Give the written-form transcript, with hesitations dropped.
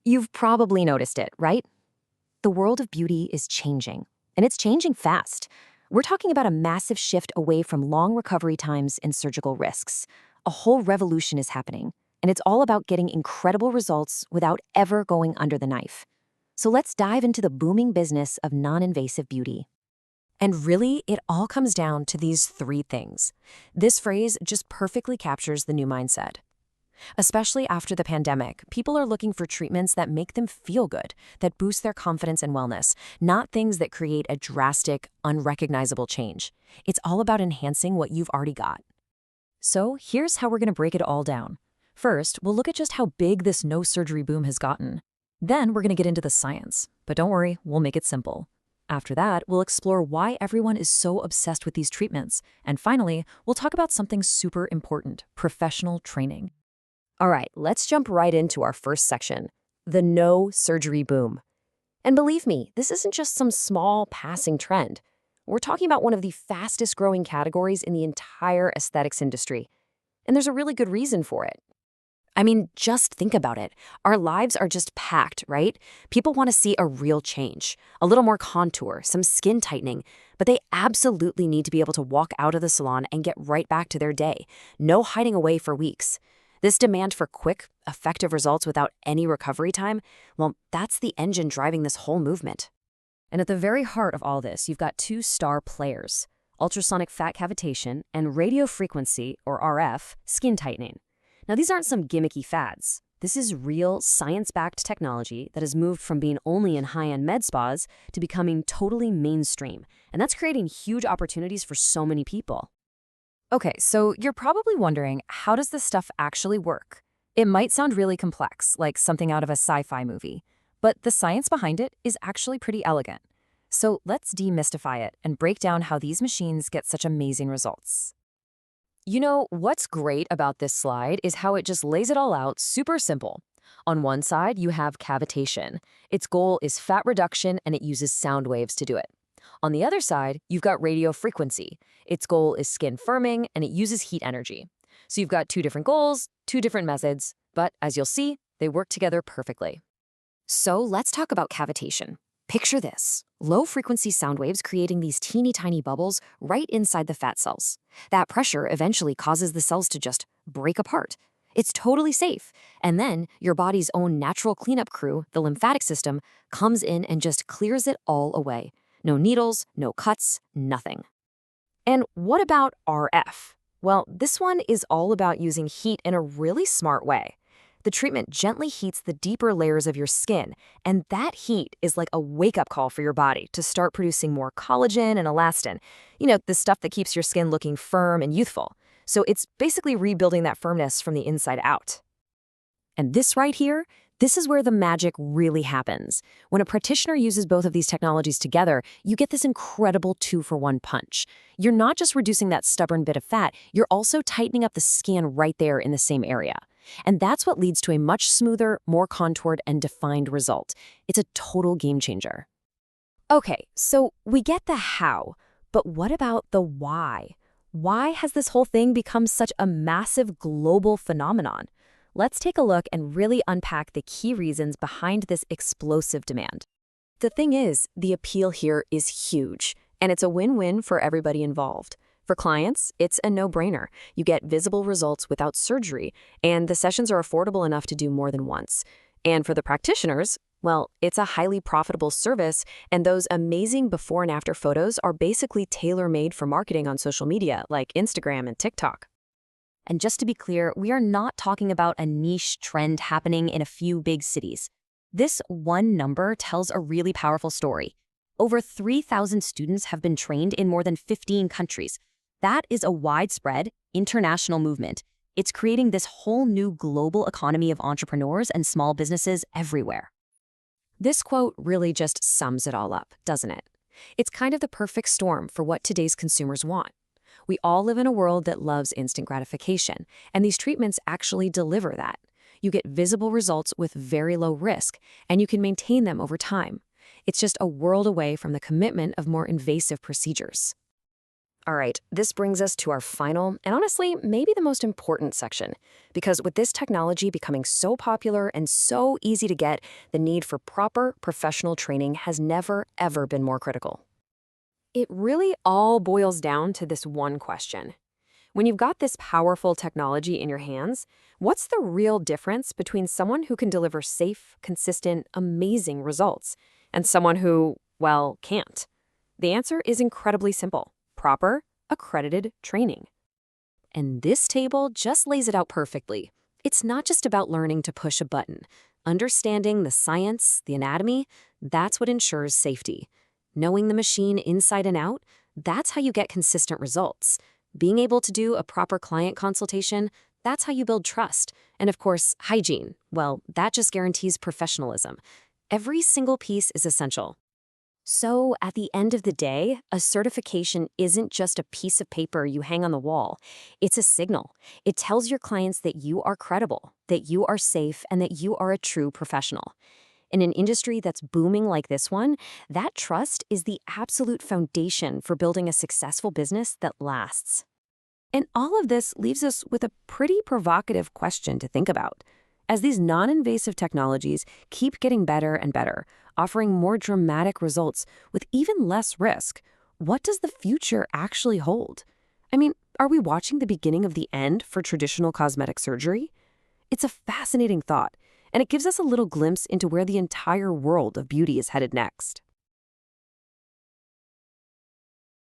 You've probably noticed it, right? The world of beauty is changing, and it's changing fast. We're talking about a massive shift away from long recovery times and surgical risks. A whole revolution is happening, and it's all about getting incredible results without ever going under the knife. So let's dive into the booming business of non-invasive beauty. And really, it all comes down to these three things. This phrase just perfectly captures the new mindset. Especially after the pandemic, people are looking for treatments that make them feel good, that boost their confidence and wellness, not things that create a drastic, unrecognizable change. It's all about enhancing what you've already got. So here's how we're going to break it all down. First, we'll look at just how big this no-surgery boom has gotten. Then we're going to get into the science. But don't worry, we'll make it simple. After that, we'll explore why everyone is so obsessed with these treatments. And finally, we'll talk about something super important, professional training. All right, let's jump right into our first section, the no-surgery boom. And believe me, this isn't just some small passing trend. We're talking about one of the fastest growing categories in the entire aesthetics industry. And there's a really good reason for it. I mean, just think about it. Our lives are just packed, right? People want to see a real change, a little more contour, some skin tightening, but they absolutely need to be able to walk out of the salon and get right back to their day. No hiding away for weeks. This demand for quick, effective results without any recovery time, well, that's the engine driving this whole movement. And at the very heart of all this, you've got two star players, ultrasonic fat cavitation and radiofrequency, or RF, skin tightening. Now, these aren't some gimmicky fads. This is real, science-backed technology that has moved from being only in high-end med spas to becoming totally mainstream, and that's creating huge opportunities for so many people. Okay, so you're probably wondering, how does this stuff actually work? It might sound really complex, like something out of a sci-fi movie, but the science behind it is actually pretty elegant. So let's demystify it and break down how these machines get such amazing results. You know, what's great about this slide is how it just lays it all out super simple. On one side, you have cavitation. Its goal is fat reduction, and it uses sound waves to do it. On the other side, you've got radiofrequency. Its goal is skin firming, and it uses heat energy. So you've got two different goals, two different methods, but as you'll see, they work together perfectly. So let's talk about cavitation. Picture this, low-frequency sound waves creating these teeny tiny bubbles right inside the fat cells. That pressure eventually causes the cells to just break apart. It's totally safe. And then your body's own natural cleanup crew, the lymphatic system, comes in and just clears it all away. No needles, no cuts, nothing. And what about RF? Well, this one is all about using heat in a really smart way. The treatment gently heats the deeper layers of your skin, and that heat is like a wake-up call for your body to start producing more collagen and elastin. You know, the stuff that keeps your skin looking firm and youthful. So it's basically rebuilding that firmness from the inside out. And this right here, this is where the magic really happens. When a practitioner uses both of these technologies together, you get this incredible two-for-one punch. You're not just reducing that stubborn bit of fat, you're also tightening up the skin right there in the same area. And that's what leads to a much smoother, more contoured, and defined result. It's a total game changer. Okay, so we get the how, but what about the why? Why has this whole thing become such a massive global phenomenon? Let's take a look and really unpack the key reasons behind this explosive demand. The thing is, the appeal here is huge, and it's a win-win for everybody involved. For clients, it's a no-brainer. You get visible results without surgery, and the sessions are affordable enough to do more than once. And for the practitioners, well, it's a highly profitable service, and those amazing before and after photos are basically tailor-made for marketing on social media like Instagram and TikTok. And just to be clear, we are not talking about a niche trend happening in a few big cities. This one number tells a really powerful story. Over 3,000 students have been trained in more than 15 countries. That is a widespread, international movement. It's creating this whole new global economy of entrepreneurs and small businesses everywhere. This quote really just sums it all up, doesn't it? It's kind of the perfect storm for what today's consumers want. We all live in a world that loves instant gratification, and these treatments actually deliver that. You get visible results with very low risk, and you can maintain them over time. It's just a world away from the commitment of more invasive procedures. All right, this brings us to our final, and honestly, maybe the most important section. Because with this technology becoming so popular and so easy to get, the need for proper professional training has never, ever been more critical. It really all boils down to this one question. When you've got this powerful technology in your hands, what's the real difference between someone who can deliver safe, consistent, amazing results and someone who, well, can't? The answer is incredibly simple: proper, accredited training. And this table just lays it out perfectly. It's not just about learning to push a button. Understanding the science, the anatomy, that's what ensures safety. Knowing the machine inside and out, that's how you get consistent results. Being able to do a proper client consultation, that's how you build trust. And of course, hygiene. Well, that just guarantees professionalism. Every single piece is essential. So, at the end of the day, a certification isn't just a piece of paper you hang on the wall. It's a signal. It tells your clients that you are credible, that you are safe, and that you are a true professional. In an industry that's booming like this one, that trust is the absolute foundation for building a successful business that lasts. And all of this leaves us with a pretty provocative question to think about. As these non-invasive technologies keep getting better and better, offering more dramatic results with even less risk, what does the future actually hold? I mean, are we watching the beginning of the end for traditional cosmetic surgery? It's a fascinating thought, and it gives us a little glimpse into where the entire world of beauty is headed next.